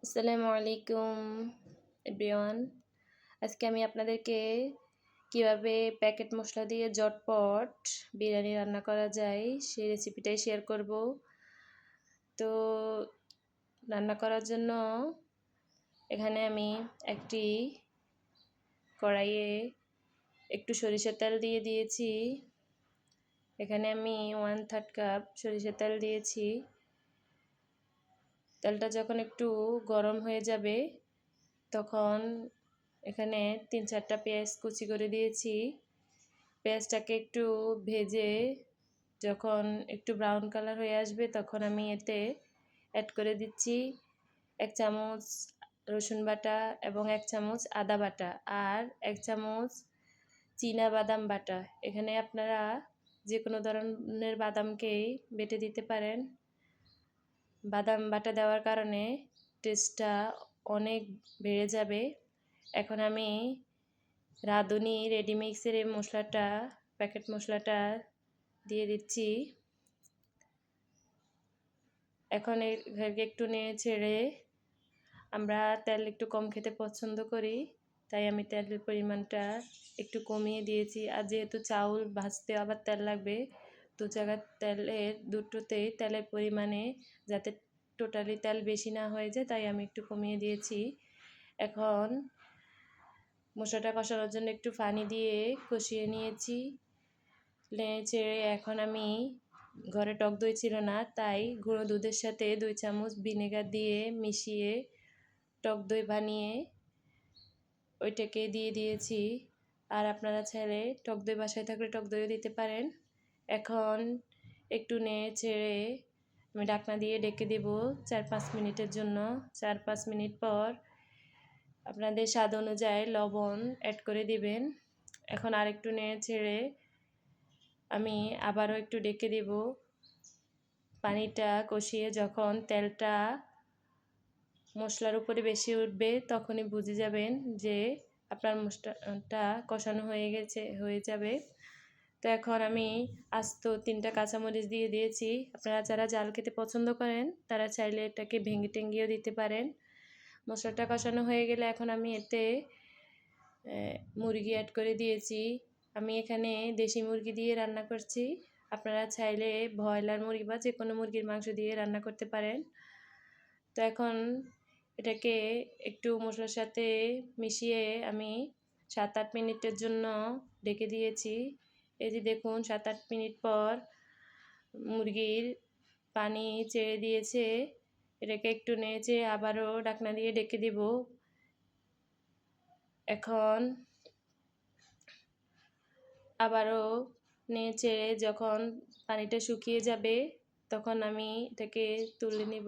আসসালামু আলাইকুম এভরিওয়ান। আজকে আমি আপনাদেরকে কিভাবে প্যাকেট মশলা দিয়ে ঝটপট বিরিয়ানি রান্না করা যায় সেই রেসিপিটাই শেয়ার করব। তো রান্না করার জন্য এখানে আমি একটি কড়াইয়ে একটু সরিষার তেল দিয়ে দিয়েছি। এখানে আমি 1/3 কাপ সরিষার তেল দিয়েছি। তেলটা যখন একটু গরম হয়ে যাবে তখন এখানে 3-4টা পেঁয়াজ কুচি করে দিয়েছি। পেঁয়াজটাকে একটু ভেজে যখন একটু ব্রাউন কালার হয়ে আসবে তখন আমি এতে অ্যাড করে দিচ্ছি 1 চামচ রসুন বাটা এবং 1 চামচ আদা বাটা আর 1 চামচ বাদাম বাটা। এখানে আপনারা যে কোনো ধরনের বাদামকেই বেটে দিতে পারেন। বাদাম বাটা দেওয়ার কারণে টেস্টটা অনেক বেড়ে যাবে। এখন আমি রাঁধুনি রেডিমিক্সের এই মশলাটা প্যাকেট মশলাটা দিয়ে দিচ্ছি। এখন এটাকে একটু নেড়ে ছেড়ে, আমরা তেল একটু কম খেতে পছন্দ করি তাই আমি তেলের পরিমাণটা একটু কমিয়ে দিয়েছি। আর যেহেতু চাউল ভাজতে আবার তেল লাগবে, দু জায়গার তেলের দুটোতেই তেলের পরিমাণে যাতে টোটালি তেল বেশি না হয়ে যায় তাই আমি একটু কমিয়ে দিয়েছি। এখন মশলাটা কষানোর জন্য একটু পানি দিয়ে কষিয়ে নিয়েছি। নেড়ে চেড়ে এখন আমি ঘরে টক দই ছিল না তাই গুঁড়ো দুধের সাথে 2 চামচ ভিনেগার দিয়ে মিশিয়ে টক দই বানিয়ে ওইটাকে দিয়ে দিয়েছি। আর আপনারা চাইলে টক দই বাসায় থাকলে টক দইও দিতে পারেন। এখন একটু নেড়ে চেড়ে আমি ঢাকনা দিয়ে ঢেকে দেব 4-5 মিনিটের জন্য। 4-5 মিনিট পর আপনাদের স্বাদ অনুযায়ী লবণ অ্যাড করে দিবেন। এখন আরেকটু নেড়ে ছেড়ে আমি আবারও একটু ঢেকে দেব। পানিটা কষিয়ে যখন তেলটা মশলার উপরে বেশি উঠবে তখনই বুঝে যাবেন যে আপনার মশলাটা কষানো হয়ে যাবে। তো এখন আমি আস্ত 3টা কাঁচামরিচ দিয়ে দিয়েছি। আপনারা যারা ঝাল খেতে পছন্দ করেন তারা চাইলে এটাকে ভেঙে টেঙ্গিয়েও দিতে পারেন। মশলাটা কষানো হয়ে গেলে এখন আমি এতে মুরগি অ্যাড করে দিয়েছি। আমি এখানে দেশি মুরগি দিয়ে রান্না করছি। আপনারা চাইলে ব্রয়লার মুরগি বা যে কোনো মুরগির মাংস দিয়ে রান্না করতে পারেন। তো এখন এটাকে একটু মশলার সাথে মিশিয়ে আমি 7-8 মিনিটের জন্য ঢেকে দিয়েছি। এই যে দেখুন 7-8 মিনিট পর মুরগির পানি ছেড়ে দিয়েছে। এটাকে একটু নেড়ে আবারও ঢাকনা দিয়ে ঢেকে দিব। এখন আবারও নেড়ে চেড়ে যখন পানিটা শুকিয়ে যাবে তখন আমি এটাকে তুলে নিব।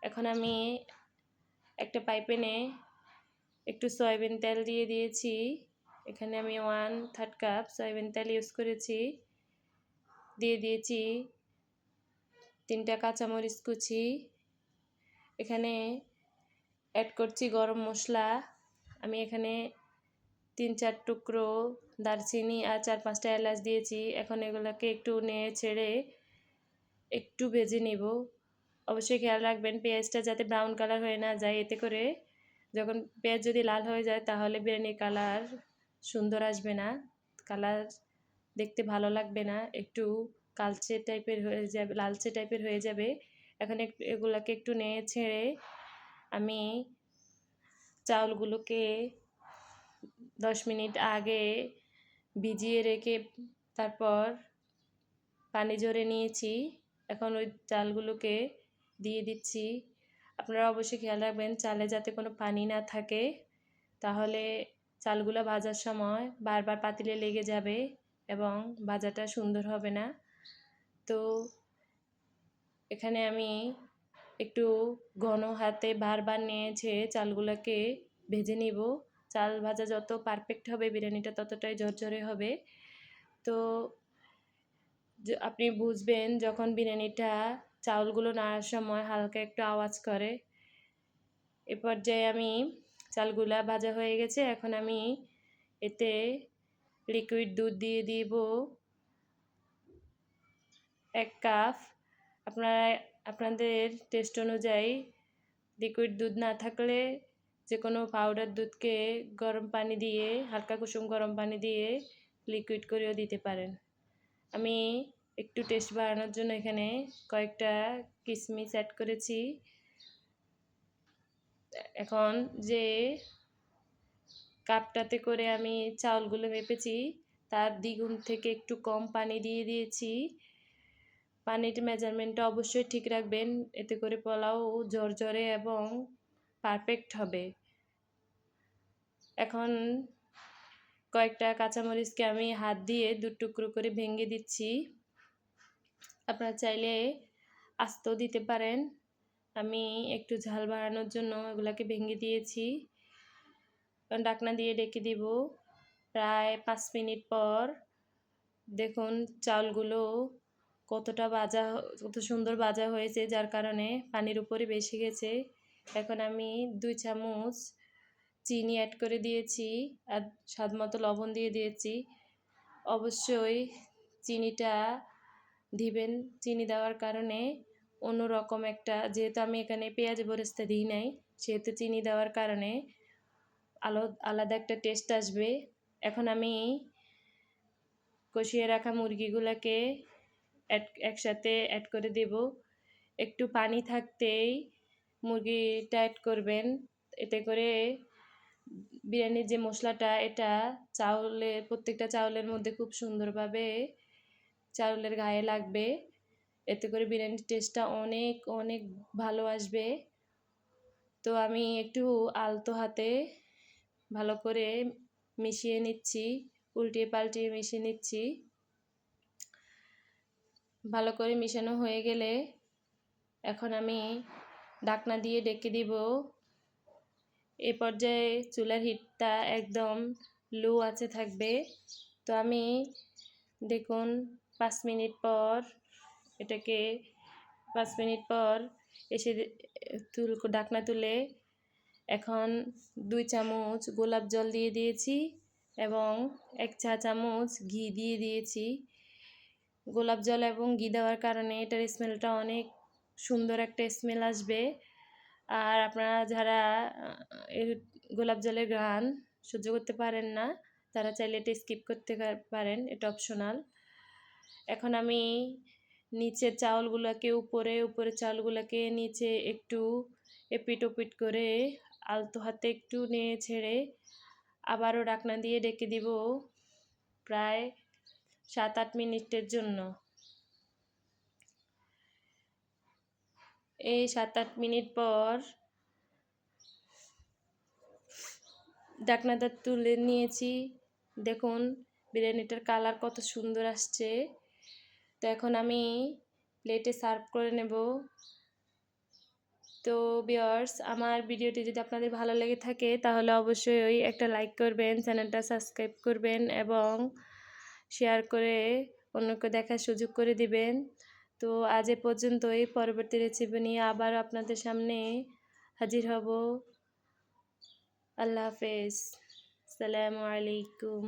এখন আমি একটা পাইপ্যানে একটু সয়াবিন তেল দিয়ে দিয়েছি। এখানে আমি 1/3 কাপ সয়াবিন তেল ইউজ করেছি। দিয়ে দিয়েছি 3টা কাঁচামরিচ কুচি। এখানে অ্যাড করছি গরম মশলা। আমি এখানে 3-4 টুকরো দারচিনি আর 4-5টা এলাচ দিয়েছি। এখন এগুলোকে একটু নেড়ে ছেড়ে একটু ভেজে নেব। অবশ্যই খেয়াল রাখবেন পেঁয়াজটা যাতে ব্রাউন কালার হয়ে না যায়। এতে করে যখন পেঁয়াজ যদি লাল হয়ে যায় তাহলে বিরিয়ানির কালার সুন্দর আসবে না, কালার দেখতে ভালো লাগবে না, একটু কালচে টাইপের হয়ে যাবে, লালচে টাইপের হয়ে যাবে। এখন এগুলোকে একটু নেড়ে ছেড়ে আমি চাউলগুলোকে 10 মিনিট আগে ভিজিয়ে রেখে তারপর পানি ঝরে নিয়েছি। এখন ওই চালগুলোকে দিয়ে দিচ্ছি। আপনারা অবশ্যই খেয়াল রাখবেন চালে যাতে কোনো পানি না থাকে, তাহলে চালগুলো ভাজার সময় বারবার পাতিলে লেগে যাবে এবং ভাজাটা সুন্দর হবে না। তো এখানে আমি একটু ঘন হাতে বারবার নেড়ে চালগুলোকে ভেজে নিব। চাল ভাজা যত পারফেক্ট হবে বিরিয়ানিটা ততটাই ঝরঝরে হবে। তো আপনি বুঝবেন যখন বিরিয়ানিটা চাউলগুলো নাড়ার সময় হালকা একটু আওয়াজ করে। এ পর্যায়ে আমি চালগুলা ভাজা হয়ে গেছে। এখন আমি এতে লিকুইড দুধ দিয়ে দিব 1 কাপ। আপনারা আপনাদের টেস্ট অনুযায়ী লিকুইড দুধ না থাকলে যে কোনো পাউডার দুধকে গরম পানি দিয়ে হালকা কুসুম গরম পানি দিয়ে লিকুইড করেও দিতে পারেন। আমি একটু টেস্ট বাড়ানোর জন্য এখানে কয়েকটা কিশমিশ অ্যাড করেছি। এখন যে কাপটাতে করে আমি চাউলগুলো মেপেছি তার দ্বিগুণ থেকে একটু কম পানি দিয়ে দিয়েছি। পানির মেজারমেন্টটা অবশ্যই ঠিক রাখবেন, এতে করে পোলাও ঝরঝরে এবং পারফেক্ট হবে। এখন কয়েকটা কাঁচামরিচকে আমি হাত দিয়ে দু টুকরো করে ভেঙে দিচ্ছি। আপনারা চাইলে আস্তেও দিতে পারেন। আমি একটু ঝাল বাড়ানোর জন্য এগুলাকে ভেঙে দিয়েছি। ঢাকনা দিয়ে ঢেকে দিব। প্রায় 5 মিনিট পর দেখুন চাউলগুলো কত সুন্দর ভাজা হয়েছে, যার কারণে পানির উপরে বেশি গেছে। এখন আমি 2 চামচ চিনি অ্যাড করে দিয়েছি আর স্বাদ মতো লবণ দিয়ে দিয়েছি। অবশ্যই চিনিটা দিবেন, চিনি দেওয়ার কারণে অন্যরকম একটা, যেহেতু আমি এখানে পেঁয়াজ বেরেস্তা দিই নাই, সেহেতু চিনি দেওয়ার কারণে আলাদা একটা টেস্ট আসবে। এখন আমি কষিয়ে রাখা মুরগিগুলোকে একসাথে অ্যাড করে দেব। একটু পানি থাকতেই মুরগিটা অ্যাড করবেন, এতে করে বিরিয়ানির যে মশলাটা এটা প্রত্যেকটা চাউলের মধ্যে খুব সুন্দরভাবে চাউলের গায়ে লাগবে। এতে করে বিরিয়ানির টেস্টটা অনেক অনেক ভালো আসবে। তো আমি একটু আলতো হাতে ভালো করে মিশিয়ে নিচ্ছি, উল্টিয়ে পাল্টিয়ে মিশিয়ে নিচ্ছি। ভালো করে মিশানো হয়ে গেলে এখন আমি ঢাকনা দিয়ে ঢেকে দিব। এ পর্যায়ে চুলার হিটটা একদম লো আঁচে থাকবে। তো আমি দেখুন 5 মিনিট পর এটাকে 5 মিনিট পর এসে ঢাকনা তুলে এখন 2 চামচ গোলাপ জল দিয়ে দিয়েছি এবং 1 চা চামচ ঘি দিয়ে দিয়েছি। গোলাপ জল এবং ঘি দেওয়ার কারণে এটার স্মেলটা অনেক সুন্দর একটা স্মেল আসবে। আর আপনারা যারা গোলাপ জলের ঘ্রাণ সহ্য করতে পারেন না, তারা চাইলে এটা স্কিপ করতে পারেন, এটা অপশনাল। এখন আমি নিচের চাউলগুলোকে উপরে চাউলগুলোকে নিচে একটু এপিট ওপিট করে আলতো হাতে একটু নেড়ে ছেড়ে আবারও ঢাকনা দিয়ে ঢেকে দিব প্রায় 7-8 মিনিটের জন্য। এই 7-8 মিনিট পর ঢাকনাটা তুলে নিয়েছি। দেখুন বিরিয়ানিটার কালার কত সুন্দর আসছে। তো এখন আমি প্লেটে সার্ভ করে নেব। তো ভিউয়ার্স, আমার ভিডিওটি যদি আপনাদের ভালো লেগে থাকে তাহলে অবশ্যই একটা লাইক করবেন, চ্যানেলটা সাবস্ক্রাইব করবেন এবং শেয়ার করে অন্যকে দেখার সুযোগ করে দিবেন। তো আজ এ পর্যন্তই, পরবর্তী রেসিপি নিয়ে আবার আপনাদের সামনে হাজির হব। আল্লাহ হাফেজ, আসসালামু আলাইকুম।